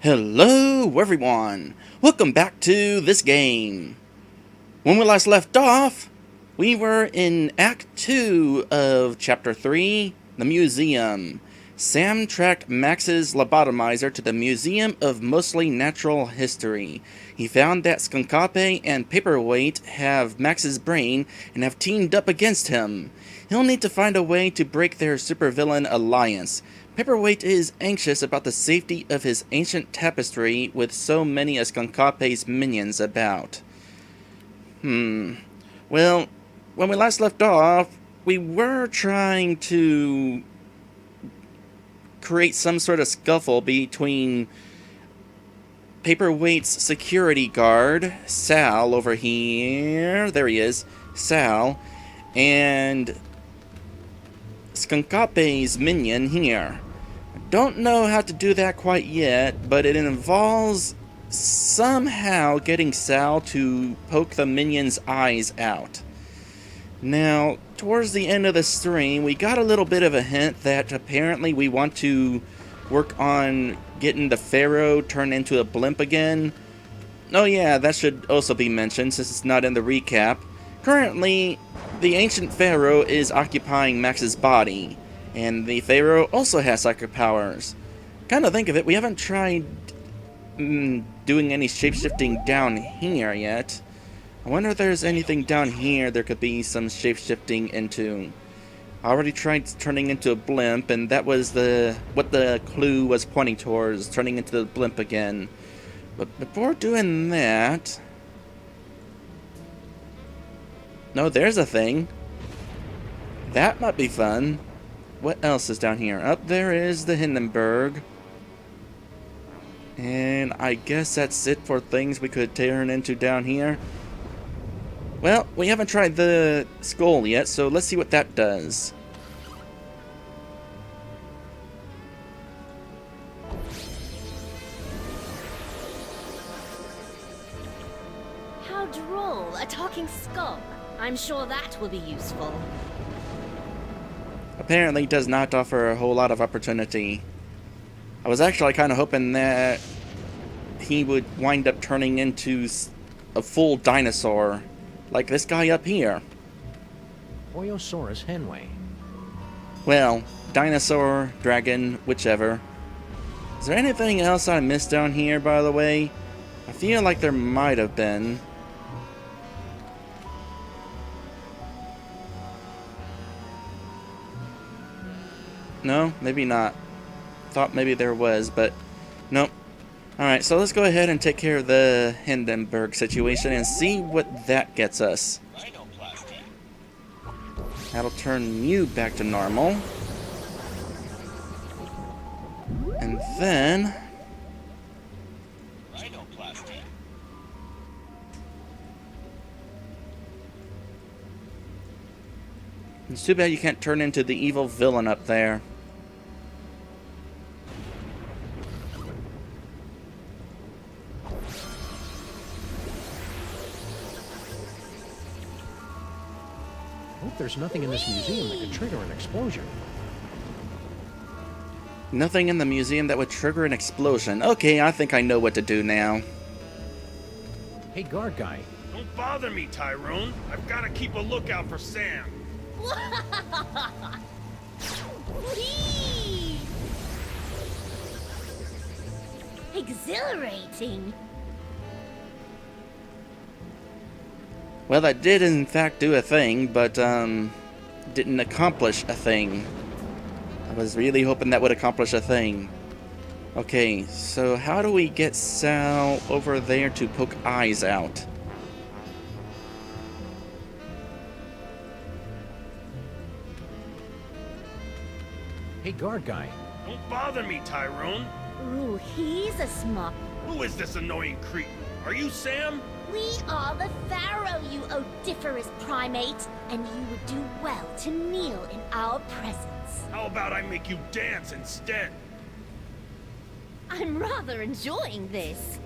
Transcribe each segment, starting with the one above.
Hello everyone! Welcome back to this game! When we last left off, we were in Act 2 of Chapter 3, The Museum. Sam tracked Max's lobotomizer to the Museum of Mostly Natural History. He found that Skunk-ka'pe and Papierwaite have Max's brain and have teamed up against him. He'll need to find a way to break their supervillain alliance. Papierwaite is anxious about the safety of his ancient tapestry with so many of Skunk-ka'pe's minions about. Well, when we last left off, we were trying to create some sort of scuffle between Papierwaite's security guard, Sal, over here, there he is, Sal, and Skunk-ka'pe's minion here. I don't know how to do that quite yet, but it involves somehow getting Sal to poke the minion's eyes out. Now, towards the end of the stream, we got a little bit of a hint that apparently we want to work on getting the pharaoh turned into a blimp again. Oh yeah, that should also be mentioned since it's not in the recap. Currently, the ancient pharaoh is occupying Max's body, and the pharaoh also has psychic powers. Kind of think of it, we haven't tried doing any shapeshifting down here yet. I wonder if there's anything down here there could be some shapeshifting into. I already tried turning into a blimp, and that was what the clue was pointing towards, turning into the blimp again. But before doing that... No, there's a thing. That might be fun. What else is down here? Up there is the Hindenburg. And I guess that's it for things we could turn into down here. Well, we haven't tried the skull yet, so let's see what that does. How droll, a talking skull. I'm sure that will be useful. Apparently does not offer a whole lot of opportunity. I was actually kind of hoping that he would wind up turning into a full dinosaur, like this guy up here. Oyosaurus henway. Well, dinosaur, dragon, whichever. Is there anything else I missed down here, by the way? I feel like there might have been. No, maybe not. Thought maybe there was, but nope. Alright, so let's go ahead and take care of the Hindenburg situation and see what that gets us. That'll turn you back to normal. And then... It's too bad you can't turn into the evil villain up there. Hope there's nothing in this museum that could trigger an explosion. Nothing in the museum that would trigger an explosion. Okay, I think I know what to do now. Hey, guard guy. Don't bother me, Tyrone. I've got to keep a lookout for Sam. Whee! Exhilarating. Well, that did in fact do a thing, but didn't accomplish a thing. I was really hoping that would accomplish a thing. Okay, so how do we get Sal over there to poke eyes out? Hey, guard guy. Don't bother me, Tyrone. Ooh, he's a smart. Who is this annoying creep? Are you Sam? We are the pharaoh, you odiferous primate, and you would do well to kneel in our presence. How about I make you dance instead? I'm rather enjoying this.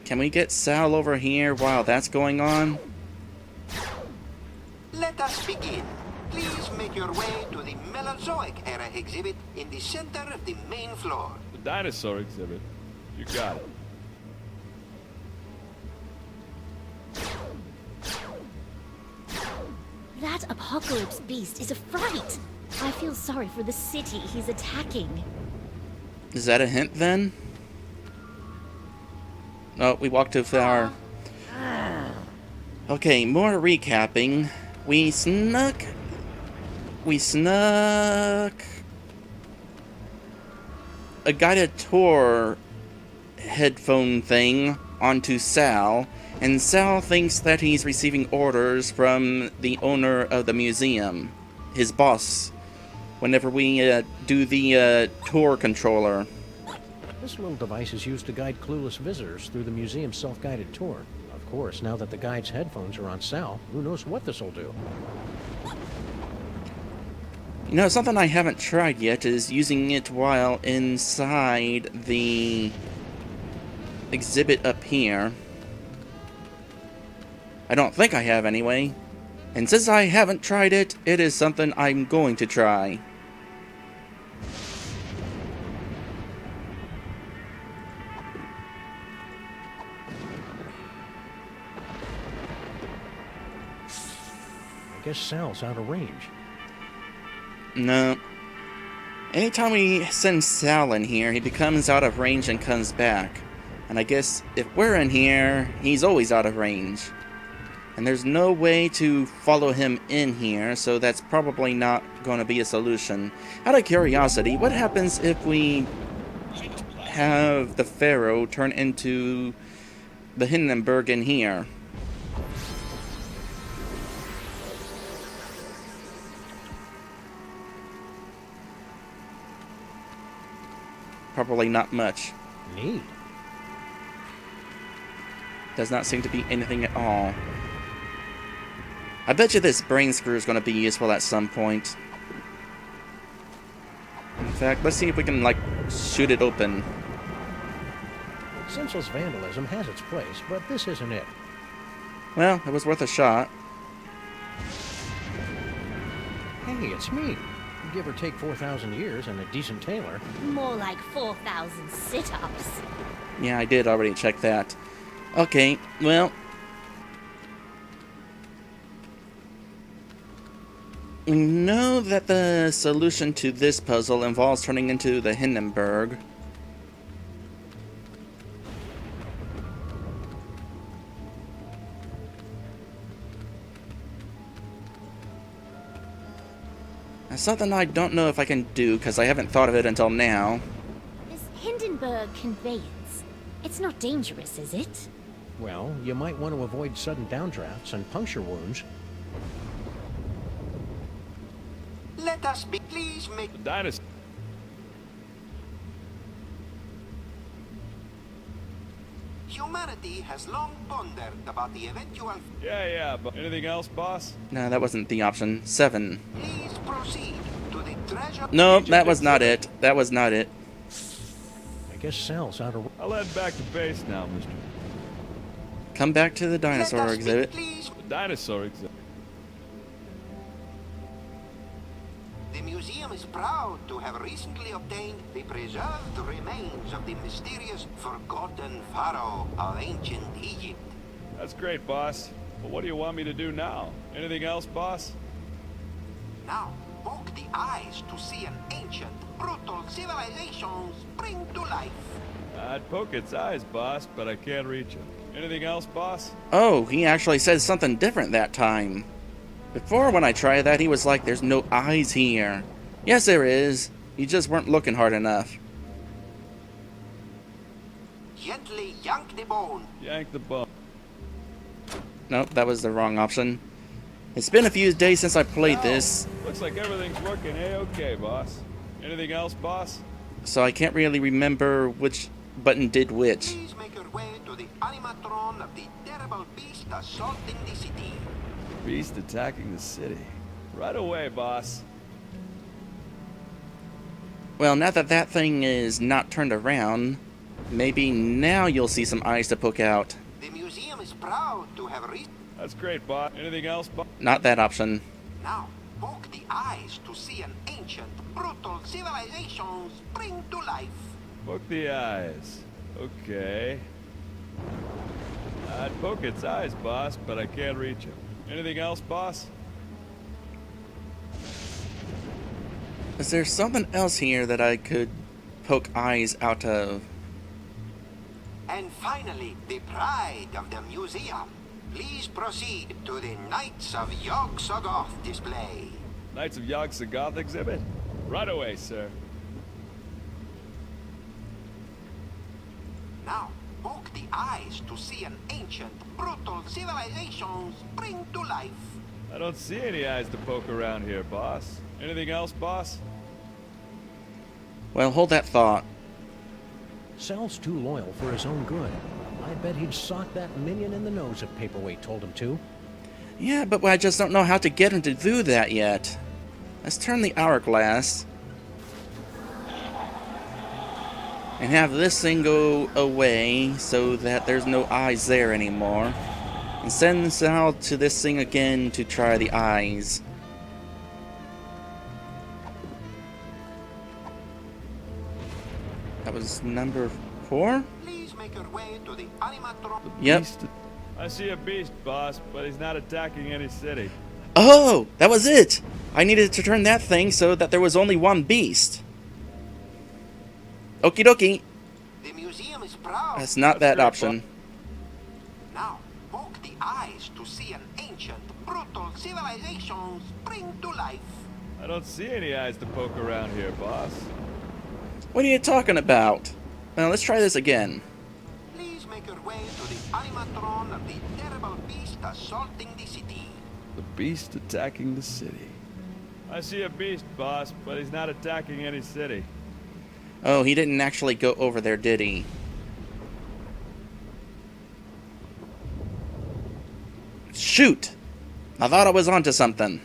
Can we get Sal over here while that's going on? Let us begin. Please make your way to the Mesozoic era exhibit in the center of the main floor. The dinosaur exhibit. You got it. That apocalypse beast is a fright. I feel sorry for the city he's attacking. Is that a hint then? Oh, we walked too far. Okay, more recapping. We snuck a guided tour headphone thing onto Sal, and Sal thinks that he's receiving orders from the owner of the museum, his boss, whenever we do the tour controller. This little device is used to guide clueless visitors through the museum's self-guided tour. Of course, now that the guide's headphones are on Sal, who knows what this'll do. You know, something I haven't tried yet is using it while inside the exhibit up here. I don't think I have anyway. And since I haven't tried it, it is something I'm going to try. I guess Sal's out of range. No. Anytime we send Sal in here, he becomes out of range and comes back. And I guess if we're in here, he's always out of range. And there's no way to follow him in here, so that's probably not going to be a solution. Out of curiosity, what happens if we have the pharaoh turn into the Hindenburg in here? Probably not much. Neat. Does not seem to be anything at all. I bet you this brain screw is going to be useful at some point. In fact, let's see if we can, like, shoot it open. Senseless vandalism has its place, but this isn't it. Well, it was worth a shot. Hey, it's me. Give or take 4,000 years and a decent tailor. More like 4,000 sit-ups. Yeah, I did already check that. Okay, well... we know that the solution to this puzzle involves turning into the Hindenburg. That's something I don't know if I can do, because I haven't thought of it until now. This Hindenburg conveyance, it's not dangerous, is it? Well, you might want to avoid sudden downdrafts and puncture wounds. Let us be. Please make. The dinosaur. Humanity has long pondered about the eventual. Yeah, but anything else, boss? No, that wasn't the option. 7. Please proceed to the treasure. No, that was not it. That was not it. I guess Sal's out of... I'll head back to base now, mister. Come back to the Let dinosaur us be, exhibit. please. The dinosaur exhibit. The museum is proud to have recently obtained the preserved remains of the mysterious forgotten pharaoh of ancient Egypt. That's great, boss. But what do you want me to do now? Anything else, boss? Now, poke the eyes to see an ancient, brutal civilization spring to life. I'd poke its eyes, boss, but I can't reach it. Anything else, boss? Oh, he actually said something different that time. Before, when I tried that, he was like, there's no eyes here. Yes, there is. You just weren't looking hard enough. Gently yank the bone. Yank the bone. Nope, that was the wrong option. It's been a few days since I played this, Looks like everything's working A-okay, boss. Anything else, boss? so I can't really remember which button did which. Please make your way to the animatron of the terrible beast assaulting the city. Beast attacking the city. Right away, boss. Well, now that that thing is not turned around, maybe now you'll see some eyes to poke out. The museum is proud to have That's great, boss. Anything else, boss? Not that option. Now, poke poke the eyes to see an ancient, brutal civilization spring to life. Poke the eyes. Okay. I'd poke its eyes, boss, but I can't reach him. Anything else, boss? Is there something else here that I could poke eyes out of? And finally, the pride of the museum. Please proceed to the Knights of Yog-Sothoth display. Knights of Yog-Sothoth exhibit? Right away, sir. Now, poke the eyes to see an ancient, brutal civilization spring to life. I don't see any eyes to poke around here, boss. Anything else, boss? Well, hold that thought. Sal's too loyal for his own good. I bet he'd sock that minion in the nose if Paperwaite told him to. Yeah, but I just don't know how to get him to do that yet. Let's turn the hourglass. And have this thing go away so that there's no eyes there anymore. And send Sal to this thing again to try the eyes. That was number 4? Please make your way to the animatron. Yep. I see a beast, boss, but he's not attacking any city. Oh, that was it! I needed to turn that thing so that there was only one beast. Okie dokie. The museum is proud. That's not that option. Now, poke the eyes to see an ancient, brutal civilization spring to life. I don't see any eyes to poke around here, boss. What are you talking about? Now let's try this again. Please make your way to the animatron of the terrible beast assaulting the city. The beast attacking the city. I see a beast, boss, but he's not attacking any city. Oh, he didn't actually go over there, did he? Shoot! I thought I was onto something.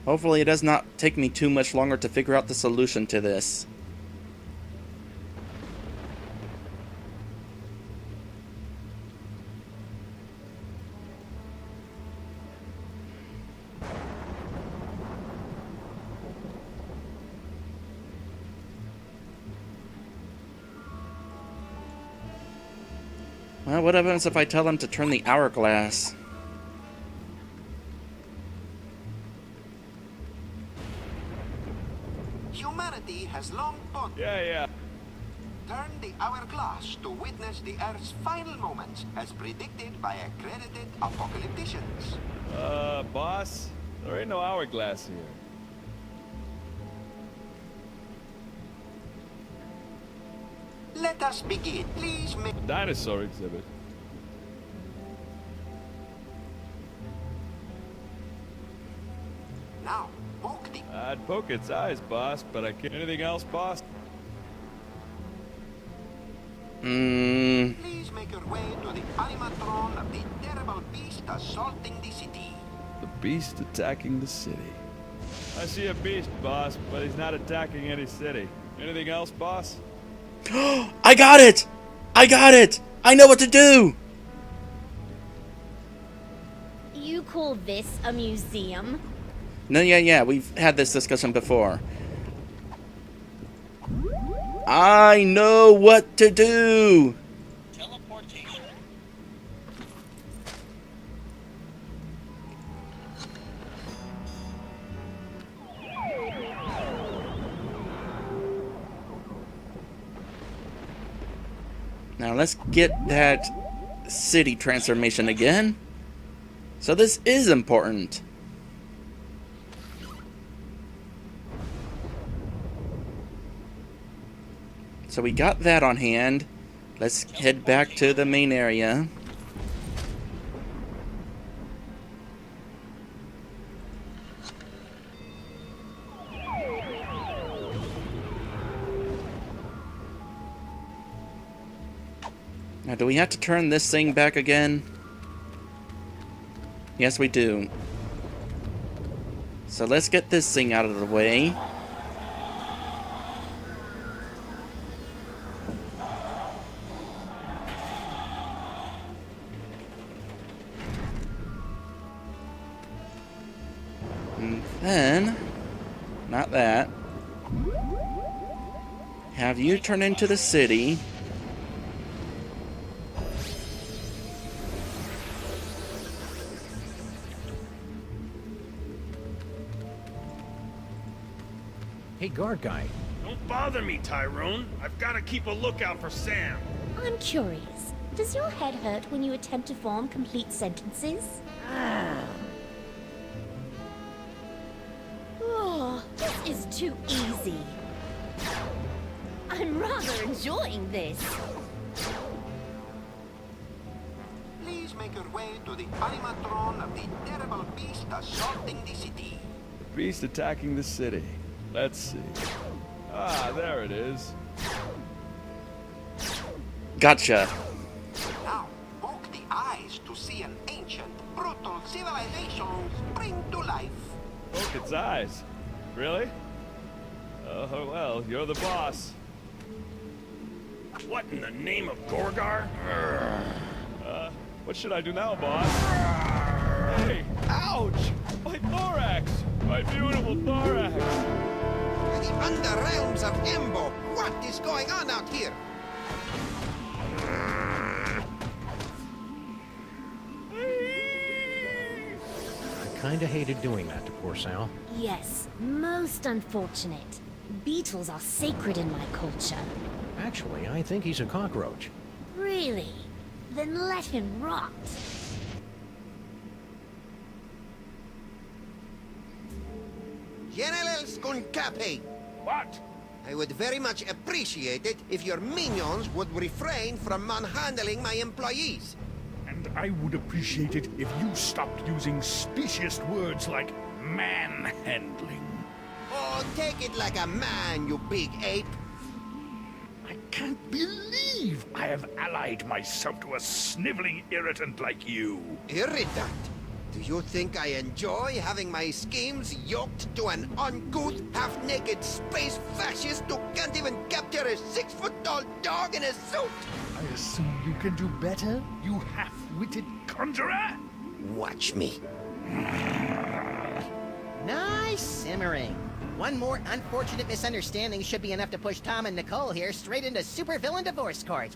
Hopefully it does not take me too much longer to figure out the solution to this. Well, what happens if I tell him to turn the hourglass? Humanity has long fought. Yeah. Turn the hourglass to witness the Earth's final moments, as predicted by accredited apocalypticians. Boss? There ain't no hourglass here. Let us begin. Please make... Dinosaur exhibit. Now, poke the... I'd poke its eyes, boss, but I can't. Anything else, boss? Please make your way to the animatron of the terrible beast assaulting the city. The beast attacking the city. I see a beast, boss, but he's not attacking any city. Anything else, boss? I got it! I got it! I know what to do! You call this a museum? No, yeah, we've had this discussion before. I know what to do! Teleportation. Now let's get that city transformation again. So this is important. So we got that on hand. Let's head back to the main area. Now, do we have to turn this thing back again? Yes, we do. So let's get this thing out of the way. again. Not that. Have you turn into the city. Hey, guard guy. Don't bother me, Tyrone. I've got to keep a lookout for Sam. I'm curious. Does your head hurt when you attempt to form complete sentences? Oh, this is too easy. I'm rather enjoying this. Please make your way to the animatron of the terrible beast assaulting the city. The beast attacking the city. Let's see. Ah, there it is. Gotcha. Now, poke the eyes to see an ancient, brutal civilization spring to life. Poke its eyes. Really? Oh, well, you're the boss. What in the name of Gorgar? What should I do now, boss? Hey, ouch! My thorax! My beautiful thorax! The underrealms of Embo. What is going on out here? I kinda hated doing that to poor Sal. Yes, most unfortunate. Beetles are sacred in my culture. Actually, I think he's a cockroach. Really? Then let him rot. General Skunk-ka'pe. What? I would very much appreciate it if your minions would refrain from manhandling my employees. And I would appreciate it if you stopped using specious words like manhandling. Oh, take it like a man, you big ape. I can't believe I have allied myself to a sniveling irritant like you. Irritant. Do you think I enjoy having my schemes yoked to an uncouth, half-naked space fascist who can't even capture a 6-foot-tall dog in a suit? I assume you can do better, you half-witted conjurer? Watch me. Nice simmering. One more unfortunate misunderstanding should be enough to push Tom and Nicole here straight into supervillain divorce court.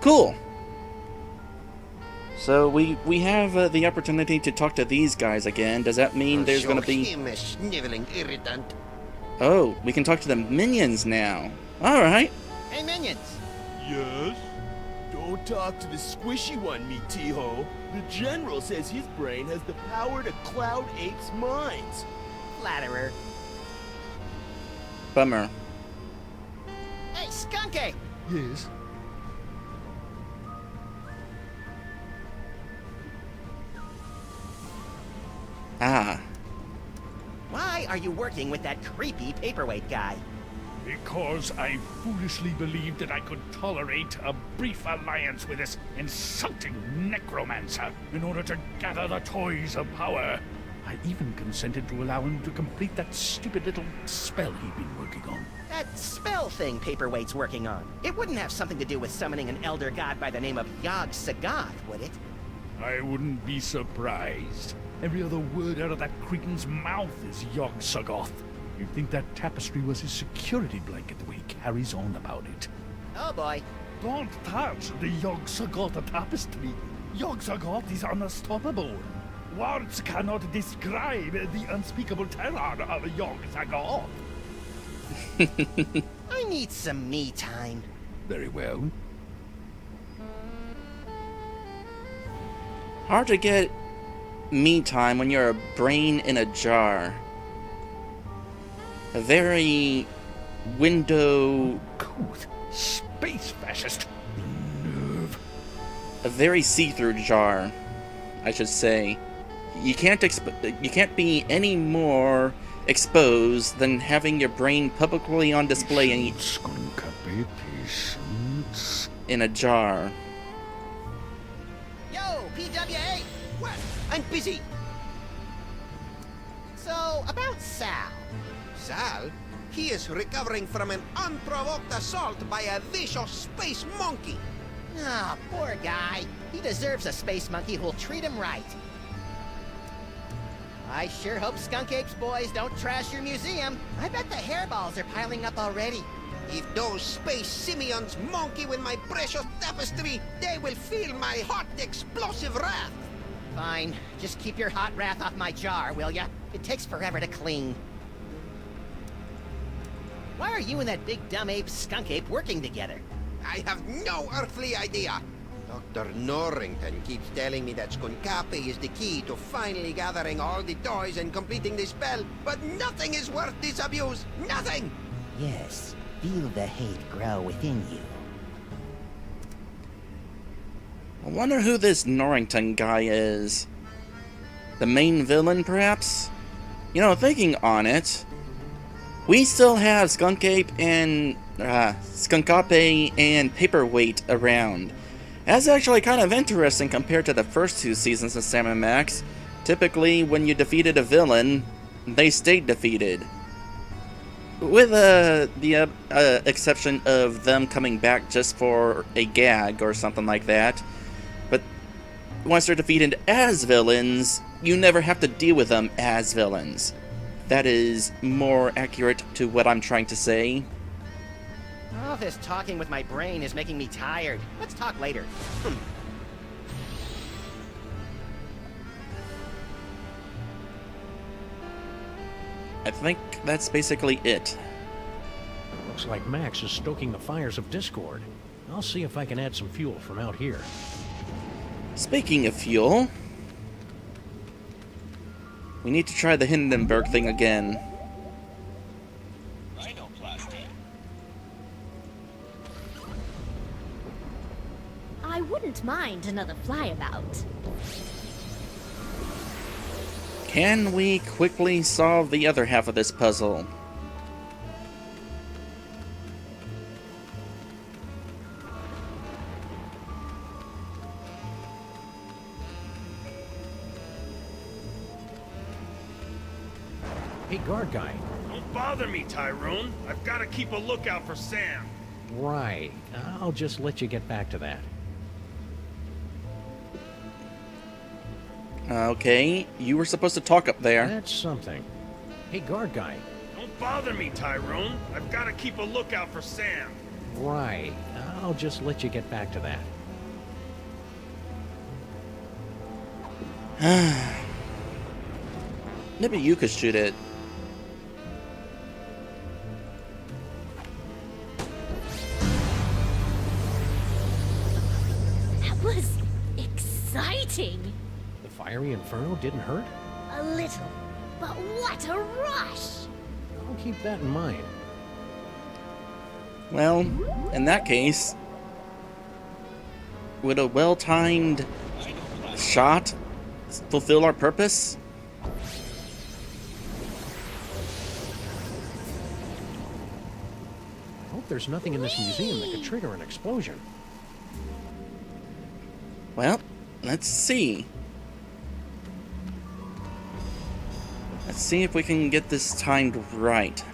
Cool. So we have the opportunity to talk to these guys again. Does that mean there's going to be... him a sniveling irritant. Oh, we can talk to the minions now. All right. Hey, minions! Yes? Don't talk to the squishy one, me T-ho. The General says his brain has the power to cloud apes' minds. Flatterer. Bummer. Hey, Skunk-ka'pe! Yes? Ah. Why are you working with that creepy paperweight guy? Because I foolishly believed that I could tolerate a brief alliance with this insulting necromancer in order to gather the toys of power. I even consented to allow him to complete that stupid little spell he'd been working on. That spell thing Paperweight's working on. It wouldn't have something to do with summoning an elder god by the name of Yog-Sothoth, would it? I wouldn't be surprised. Every other word out of that cretin's mouth is Yog-Sothoth. You'd think that tapestry was his security blanket the way he carries on about it. Oh boy. Don't touch the Yog-Sothoth tapestry. Yog-Sothoth is unstoppable. Words cannot describe the unspeakable terror of Yog-Sothoth. I need some me time. Very well. Hard to get me time when you're a brain in a jar. A very window... Couth, space fascist. Nerve. A very see-through jar, I should say. You can't be any more exposed than having your brain publicly on display in a jar. Yo, PWA! What? I'm busy. So, about Sal. Sal? He is recovering from an unprovoked assault by a vicious space monkey. Ah, poor guy. He deserves a space monkey who'll treat him right. I sure hope Skunk-Ape's boys don't trash your museum. I bet the hairballs are piling up already. If those space simians monkey with my precious tapestry, they will feel my hot, explosive wrath. Fine. Just keep your hot wrath off my jar, will ya? It takes forever to clean. Why are you and that big dumb ape, Skunk-Ape, working together? I have no earthly idea. Dr. Norrington keeps telling me that Skunk-ka'pe is the key to finally gathering all the toys and completing the spell, but nothing is worth disabuse. Nothing! Yes. Feel the hate grow within you. I wonder who this Norrington guy is. The main villain, perhaps? You know, thinking on it, we still have Skunk-Ka'pe and Papierwaite around. That's actually kind of interesting compared to the first 2 seasons of Sam & Max. Typically, when you defeated a villain, they stayed defeated. With the exception of them coming back just for a gag or something like that. But once they're defeated as villains, you never have to deal with them as villains. That is more accurate to what I'm trying to say. All this talking with my brain is making me tired. Let's talk later. I think that's basically it. Looks like Max is stoking the fires of discord. I'll see if I can add some fuel from out here. Speaking of fuel, we need to try the Hindenburg thing again. I wouldn't mind another flyabout. Can we quickly solve the other half of this puzzle? Hey, guard guy. Don't bother me, Tyrone. I've got to keep a lookout for Sam. Right. I'll just let you get back to that. Okay, you were supposed to talk up there. That's something. Hey, guard guy. Don't bother me, Tyrone. I've got to keep a lookout for Sam. Right. I'll just let you get back to that. Maybe you could shoot it. That was exciting. The fiery inferno didn't hurt? A little, but what a rush! I'll keep that in mind. Well, in that case, would a well-timed shot fulfill our purpose? I hope there's nothing in this museum that could trigger an explosion. Well, let's see. Let's see if we can get this timed right.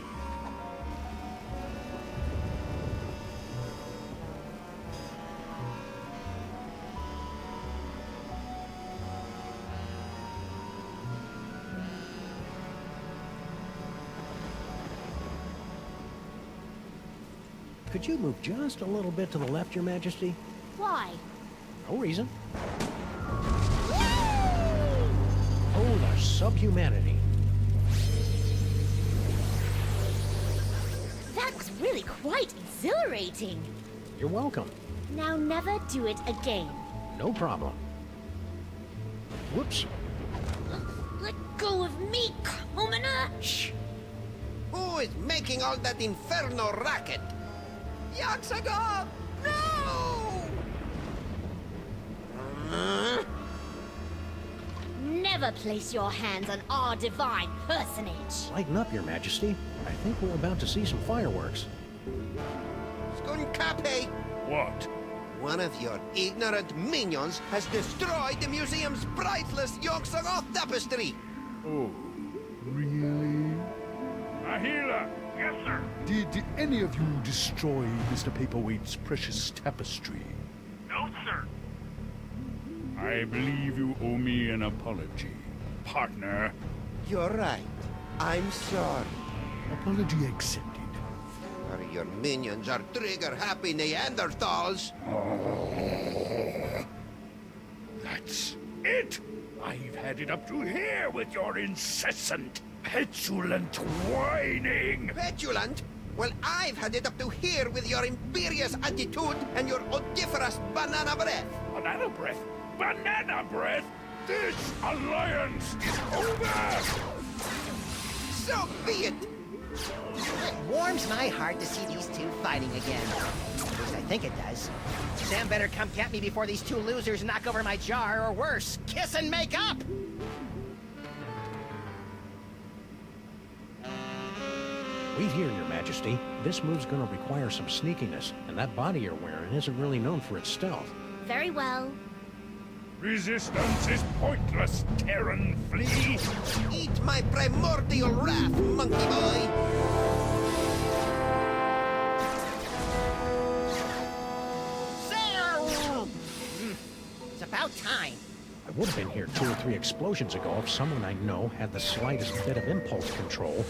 Could you move just a little bit to the left, Your Majesty? Why? No reason. Oh, the subhumanity. That was really quite exhilarating. You're welcome. Now never do it again. No problem. Whoops. Let go of me, commoner! Shh. Who is making all that inferno racket? Yaxaga! No! Never place your hands on our divine personage. Lighten up, Your Majesty. I think we're about to see some fireworks. Skunk-ka'pe! What? One of your ignorant minions has destroyed the museum's priceless Yogg-Sothoth tapestry! Oh, really? Ahila! Yes, sir. Did any of you destroy Mr. Paperwaite's precious tapestry? No, sir. I believe you owe me an apology, partner. You're right. I'm sorry. Apology accepted. Your minions are trigger-happy Neanderthals. That's it! I've had it up to here with your incessant, petulant whining! Petulant? Well, I've had it up to here with your imperious attitude and your odoriferous banana breath. Banana breath? Banana breath? This alliance is over! So be it! It warms my heart to see these two fighting again. At least I think it does. Sam better come get me before these two losers knock over my jar, or worse, kiss and make up! Wait here, Your Majesty. This move's gonna require some sneakiness, and that body you're wearing isn't really known for its stealth. Very well. Resistance is pointless, Terran flea! Eat my primordial wrath, monkey boy! Sam! It's about time. I would have been here 2 or 3 explosions ago if someone I know had the slightest bit of impulse control.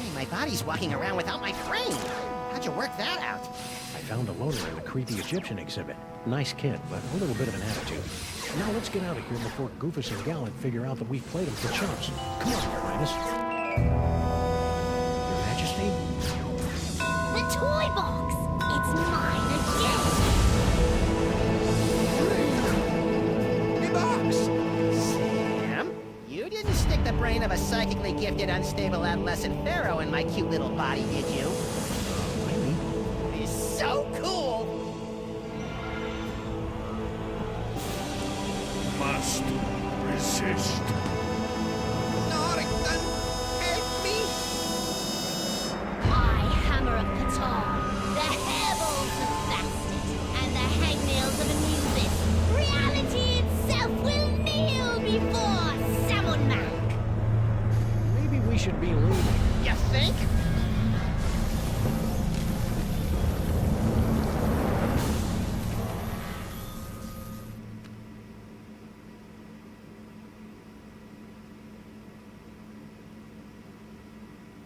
Hey, my body's walking around without my frame. How'd you work that out? I found a loaner in the creepy Egyptian exhibit. Nice kid, but a little bit of an attitude. Now let's get out of here before Goofus and Gallant figure out that we've played him for chumps. Come on, Your Highness. Your Majesty? The toy box! It's mine again! The box! Sam? You didn't stick the brain of a psychically gifted, unstable adolescent pharaoh in my cute little body, did you? He's so cool! Must resist. Norrington, help me! My hammer of Qatar, the hairballs of Bastet, and the hangnails of Anubis. Reality itself will kneel before Samonmak. Maybe we should be leaving. You think?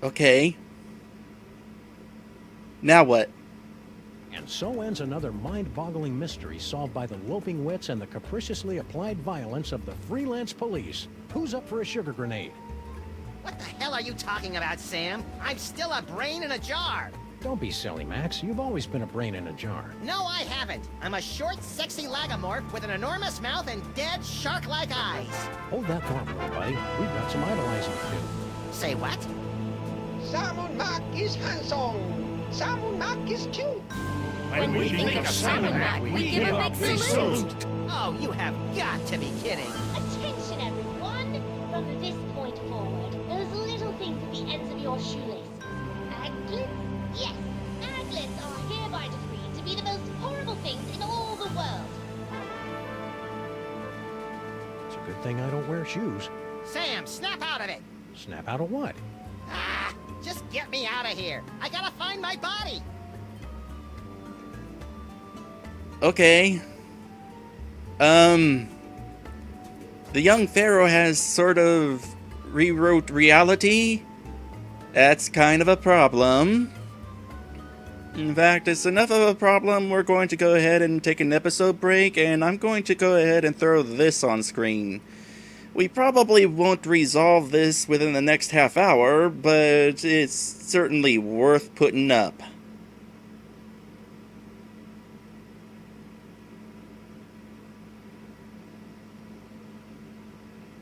Okay. Now what? And so ends another mind-boggling mystery solved by the loping wits and the capriciously applied violence of the freelance police. Who's up for a sugar grenade? What the hell are you talking about, Sam? I'm still a brain in a jar. Don't be silly, Max. You've always been a brain in a jar. No, I haven't. I'm a short, sexy lagomorph with an enormous mouth and dead, shark-like eyes. Hold that thought, little buddy. We've got some idolizing to do. Say what? Samonmak is handsome! Samonmak is cute! When we think of Samonmak, we give a big salute! Oh, you have got to be kidding. Attention, everyone! From this point forward, those little things at the ends of your shoelaces. Aglets? Yes, aglets are hereby decreed to be the most horrible things in all the world. It's a good thing I don't wear shoes. Sam, snap out of it! Snap out of what? Ah, just get me out of here. I gotta find my body. Okay. The young pharaoh has sort of rewrote reality. That's kind of a problem. In fact, it's enough of a problem, we're going to go ahead and take an episode break, and I'm going to go ahead and throw this on screen. We probably won't resolve this within the next half hour, but it's certainly worth putting up.